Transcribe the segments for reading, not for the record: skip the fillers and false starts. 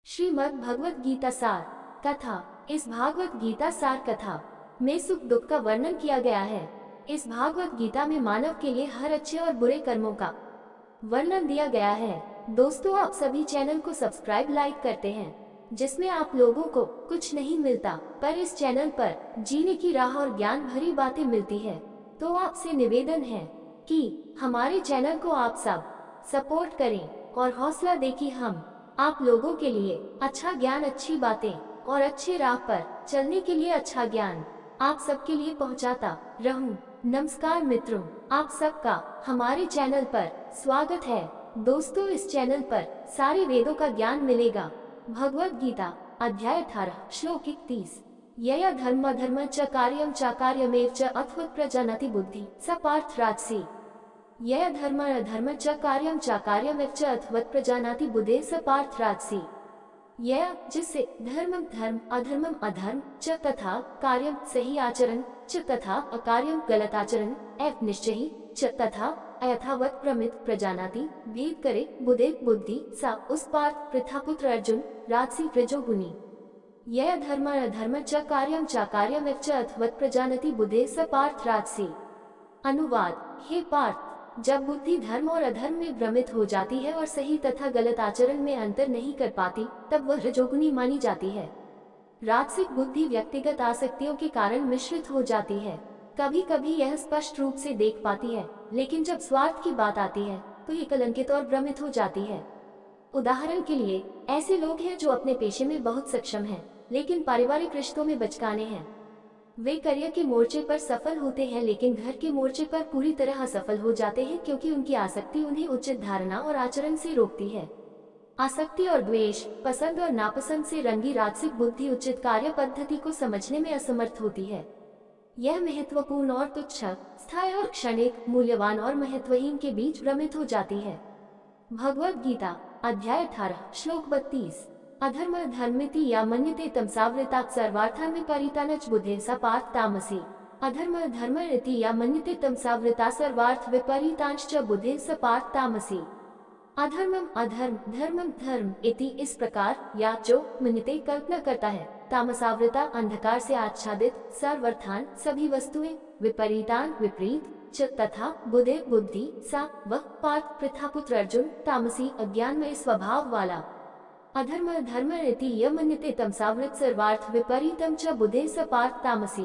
श्रीमद् भगवत गीता सार कथा। इस भागवत गीता सार कथा में सुख दुख का वर्णन किया गया है। इस भागवत गीता में मानव के लिए हर अच्छे और बुरे कर्मों का वर्णन दिया गया है। दोस्तों, आप सभी चैनल को सब्सक्राइब लाइक करते हैं, जिसमें आप लोगों को कुछ नहीं मिलता, पर इस चैनल पर जीने की राह और ज्ञान भरी बातें मिलती है। तो आपसे निवेदन है कि हमारे चैनल को आप सब सपोर्ट करें और हौसला दें कि हम आप लोगों के लिए अच्छा ज्ञान, अच्छी बातें और अच्छे राह पर चलने के लिए अच्छा ज्ञान आप सबके लिए पहुंचाता रहूं। नमस्कार मित्रों, आप सबका हमारे चैनल पर स्वागत है। दोस्तों, इस चैनल पर सारे वेदों का ज्ञान मिलेगा। भगवत गीता अध्याय 18 श्लोक 31। यया धर्म धर्म च कार्यम च कार्यमेव च अथवत् प्रजानाति बुद्धि स पार्थ राजसी। यह धर्म अधर्म च कार्यम च कार्यमेव च अथवत् प्रजानाति बुद्धे स पार्थ राजसी। यह जिससे धर्म धर्म अधर्म अधर्म च तथा कार्यम सही आचरण च तथा अकार्यम गलत आचरण एव निश्चयी च तथा अयथावत प्रमित प्रजानाति भेद करे बुद्धे बुद्धि सा उस पार्थ पृथापुत्र अर्जुन राजसी प्रजोगुनी। यह धर्म अधर्म च कार्यम च कार्यमेव च अथवत् प्रजानाति बुद्धे स पार्थ राजसी। अनुवाद। हे पार्थ, जब बुद्धि धर्म और अधर्म में भ्रमित हो जाती है और सही तथा गलत आचरण में अंतर नहीं कर पाती, तब वह रजोगुनी मानी जाती है। राजसिक बुद्धि व्यक्तिगत आसक्तियों के कारण मिश्रित हो जाती है। कभी कभी यह स्पष्ट रूप से देख पाती है, लेकिन जब स्वार्थ की बात आती है तो ये कलंकित और भ्रमित हो जाती है। उदाहरण के लिए, ऐसे लोग हैं जो अपने पेशे में बहुत सक्षम हैं, लेकिन पारिवारिक रिश्तों में बचकाने हैं। वे करियर के मोर्चे पर सफल होते हैं, लेकिन घर के मोर्चे पर पूरी तरह असफल हो जाते हैं, क्योंकि उनकी आसक्ति उन्हें उचित धारणा और आचरण से रोकती है। आसक्ति और द्वेष, पसंद और नापसंद से रंगी राजसिक बुद्धि उचित कार्य पद्धति को समझने में असमर्थ होती है। यह महत्वपूर्ण और तुच्छ, स्थायी और क्षणिक, मूल्यवान और महत्वहीन के बीच भ्रमित हो जाती है। भगवत गीता अध्याय 18 श्लोक 32। अधर्म धर्मिति या मन्यते तमसावृता सर्वार्थान विपरीतानच बुद्धे स पार्थ तामसी। अधर्म धर्मरिति या मन्यते तमसावृता सर्वार्थ विपरीतांश्च बुद्धे स पार्थ तामसी। अधर्मम अधर्म, धर्मम धर्म इति इस प्रकार, या जो मन्यते कल्पना करता है, तामसावृता अंधकार से आच्छादित, सर्वार्थान सभी वस्तुएं, विपरीतान विपरीत, च तथा बुद्धे बुद्धि सा वह पार्थ पृथापुत्र अर्जुन तामसी अज्ञानमय स्वभाव वाला। अधर्म धर्म रीति यमन्यते तमसावृत सर्वार्थ विपरीतम च बुद्धे स पार्थ तामसी।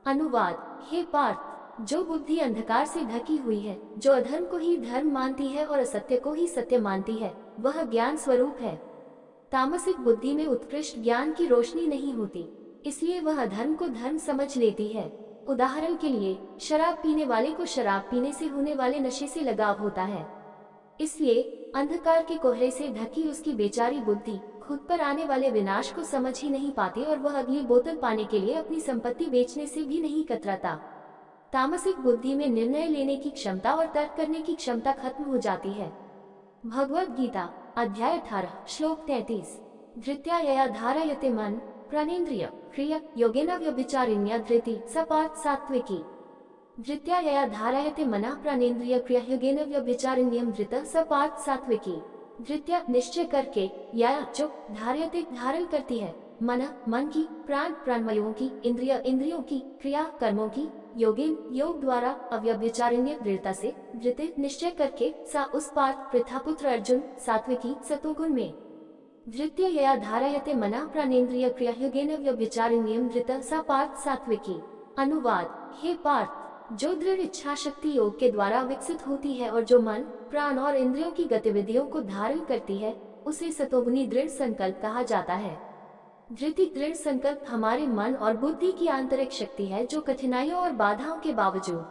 अनुवाद। हे पार्थ, जो बुद्धि अंधकार से ढकी हुई है, जो अधर्म को ही धर्म मानती है और असत्य को ही सत्य मानती है, वह ज्ञान स्वरूप है। तामसिक बुद्धि में उत्कृष्ट ज्ञान की रोशनी नहीं होती, इसलिए वह अधर्म को धर्म समझ लेती है। उदाहरण के लिए, शराब पीने वाले को शराब पीने से होने वाले नशे से लगाव होता है, इसलिए अंधकार के कोहरे से ढकी उसकी बेचारी बुद्धि खुद पर आने वाले विनाश को समझ ही नहीं पाती, और वह अगली बोतल पाने के लिए अपनी संपत्ति बेचने से भी नहीं कतराता। तामसिक बुद्धि में निर्णय लेने की क्षमता और तर्क करने की क्षमता खत्म हो जाती है। भगवत गीता अध्याय 18 श्लोक 33। धृत्या यया धारयते मन प्राणेन्द्रिय क्रिया योगेन व्यभिचारिण्या धृति स पार्थ सात्विकी। धृत्या यया धारयते मनः प्राणेन्द्रिय क्रिया योगेन व्यभिचारिण्यम धृतः स पार्थ सात्विकी। धृत्या निश्चय करके, या जो धारयते धारण करती है, मन मन की, प्राण प्राणमयों की, इंद्रिय इंद्रियों की, क्रिया कर्मों की, योगेन योग द्वारा, अव्यभिचारिण्य दृढ़ता से, धृते निश्चय करके, सा उस पार्थ पृथापुत्र अर्जुन सात्विकी सतोगुण में। धृत्य यया धारयते मनः प्राणेन्द्रिय क्रिया योगेन व्यभिचारिण्यम धृतः स पार्थ सात्विकी। अनुवाद। हे पार्थ, जो दृढ़ इच्छा शक्ति योग के द्वारा विकसित होती है और जो मन प्राण और इंद्रियों की गतिविधियों को धारण करती है, उसे सतोगुनी दृढ़ संकल्प कहा जाता है। धृति दृढ़ संकल्प हमारे मन और बुद्धि की आंतरिक शक्ति है, जो कठिनाइयों और बाधाओं के बावजूद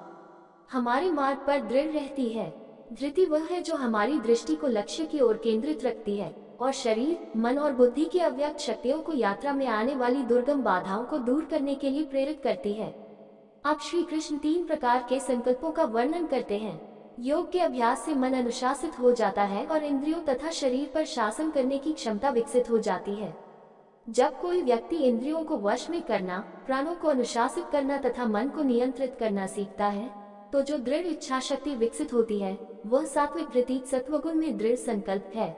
हमारे मार्ग पर दृढ़ रहती है। धृति वह है जो हमारी दृष्टि को लक्ष्य की ओर केंद्रित रखती है और शरीर, मन और बुद्धि की अव्यक्त शक्तियों को यात्रा में आने वाली दुर्गम बाधाओं को दूर करने के लिए प्रेरित करती है। अब श्री कृष्ण 3 प्रकार के संकल्पों का वर्णन करते हैं। योग के अभ्यास से मन अनुशासित हो जाता है और इंद्रियों तथा शरीर पर शासन करने की क्षमता विकसित हो जाती है। जब कोई व्यक्ति इंद्रियों को वश में करना, प्राणों को अनुशासित करना तथा मन को नियंत्रित करना सीखता है, तो जो दृढ़ इच्छा शक्ति विकसित होती है, वह सात्विक धृति सत्वगुण में दृढ़ संकल्प है।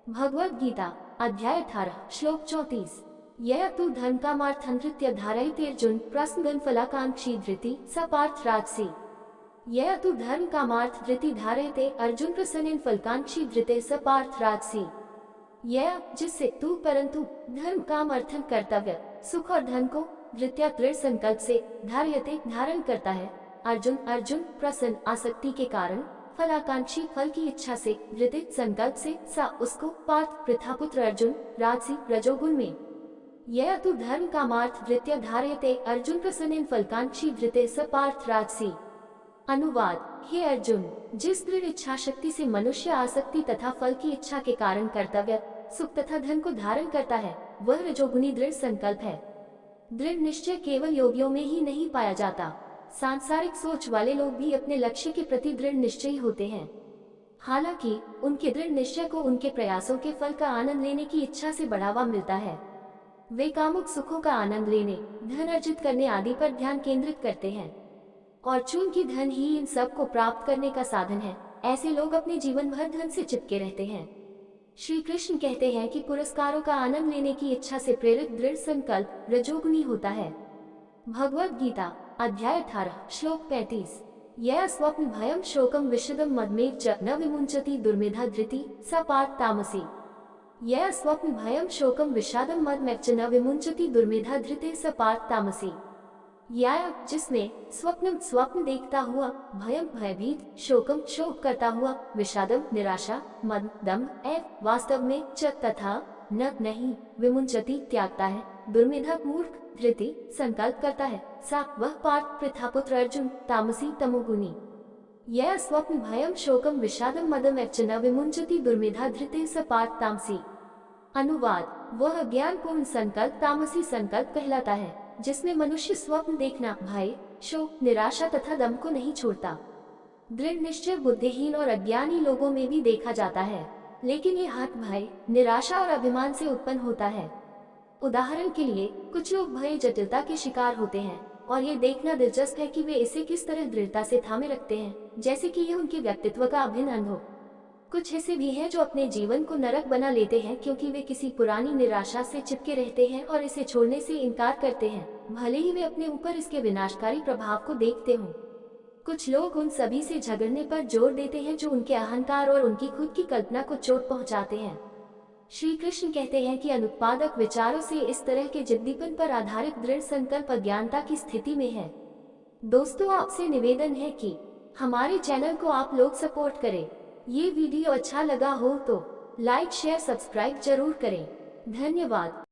भगवत गीता अध्याय 18 श्लोक 34। यह तु धर्म कामार्थनृत्य धारयते अर्जुन प्रश्न फलाकांक्षी धृति स पार्थ राजसी। यह तु धर्म कामार्थ धृति धारयते अर्जुन प्रसन्न फलकांक्षी धृते स पार्थ राजसी। यह जिससे तू परंतु धर्म काम अर्थन कर्तव्य सुख और धन को धृत्या दृढ़ संकल्प से धारयते धारण करता है अर्जुन प्रसन्न आसक्ति के कारण फलाकांक्षी फल की इच्छा से धृतित संकल्प से सा उसको पार्थ प्रथापुत्र अर्जुन राजसी रजोगुण में। यह तु धर्म कामार्थ धृत्य धारयते अर्जुन प्रसन्न फलकांक्षी धृते स पार्थ राजसी। अनुवाद। हे अर्जुन, जिस दृढ़ इच्छा शक्ति से मनुष्य आसक्ति तथा फल की इच्छा के कारण कर्तव्य सुख तथा धन को धारण करता है वह रजोगुणी दृढ़ संकल्प है। दृढ़ निश्चय केवल योगियों में ही नहीं पाया जाता, सांसारिक सोच वाले लोग भी अपने लक्ष्य के प्रति दृढ़ निश्चयी होते हैं। हालांकि उनके दृढ़ निश्चय को उनके प्रयासों के फल का आनंद लेने की इच्छा से बढ़ावा मिलता है। वे कामुक सुखों का आनंद लेने, धन अर्जित करने आदि पर ध्यान केंद्रित करते हैं और चूंकि धन ही इन सब को प्राप्त करने का साधन है, ऐसे लोग अपने जीवन भर धन से चिपके रहते हैं। श्री कृष्ण कहते हैं कि पुरस्कारों का आनंद लेने की इच्छा से प्रेरित दृढ़ संकल्प रजोगुणी होता है। भगवद गीता अध्याय 18 श्लोक 35। यह स्वप्न भयम शोकम विशदम मदमेव च न विमुंचति दुर्मेधा धृति स पार्थ तामसी। यह स्वप्न भयम शोकम विषादम मदमेव च न विमुंचति दुर्मेधा धृते स पार्थ तामसी। यह जिसने स्वप्न देखता हुआ, भयम भयभीत, शोकम शोक करता हुआ, विषादम निराशा, मद दम एव वास्तव में च तथा न नहीं, विमुंचति त्यागता है, दुर्मेधा मूर्ख, धृति संकल्प करता है, सा वह पार्थ प्रथापुत्र अर्जुन तामसी तमोगुनी। यह स्वप्न भयम शोकम विषादम मदम एव च न विमुंचति दुर्मेधा धृते स पार्थ तामसी। अनुवाद। वह ज्ञान पूर्ण संकल्प तामसी संकल्प कहलाता है जिसमें मनुष्य स्वप्न देखना, भय, शोक, निराशा तथा दम को नहीं छोड़ता। दृढ़ निश्चय बुद्धिहीन और अज्ञानी लोगों में भी देखा जाता है, लेकिन ये हठ, भय, निराशा और अभिमान से उत्पन्न होता है। उदाहरण के लिए कुछ लोग भय जटिलता के शिकार होते हैं और ये देखना दिलचस्प है कि वे इसे किस तरह दृढ़ता से थामे रखते हैं, जैसे कि यह उनके व्यक्तित्व का अभिन्न अंग हो। कुछ ऐसे भी हैं जो अपने जीवन को नरक बना लेते हैं क्योंकि वे किसी पुरानी निराशा से चिपके रहते हैं और इसे छोड़ने से इनकार करते हैं, भले ही वे अपने ऊपर इसके विनाशकारी प्रभाव को देखते हों। कुछ लोग उन सभी से झगड़ने पर जोर देते हैं जो उनके अहंकार और उनकी खुद की कल्पना को चोट पहुंचाते हैं। श्री कृष्ण कहते हैं कि अनुत्पादक विचारों से इस तरह के जिद्दीपन पर आधारित दृढ़ संकल्प अज्ञानता की स्थिति में है। दोस्तों, आपसे निवेदन है कि हमारे चैनल को आप लोग सपोर्ट करें। ये वीडियो अच्छा लगा हो तो लाइक शेयर सब्सक्राइब जरूर करें। धन्यवाद।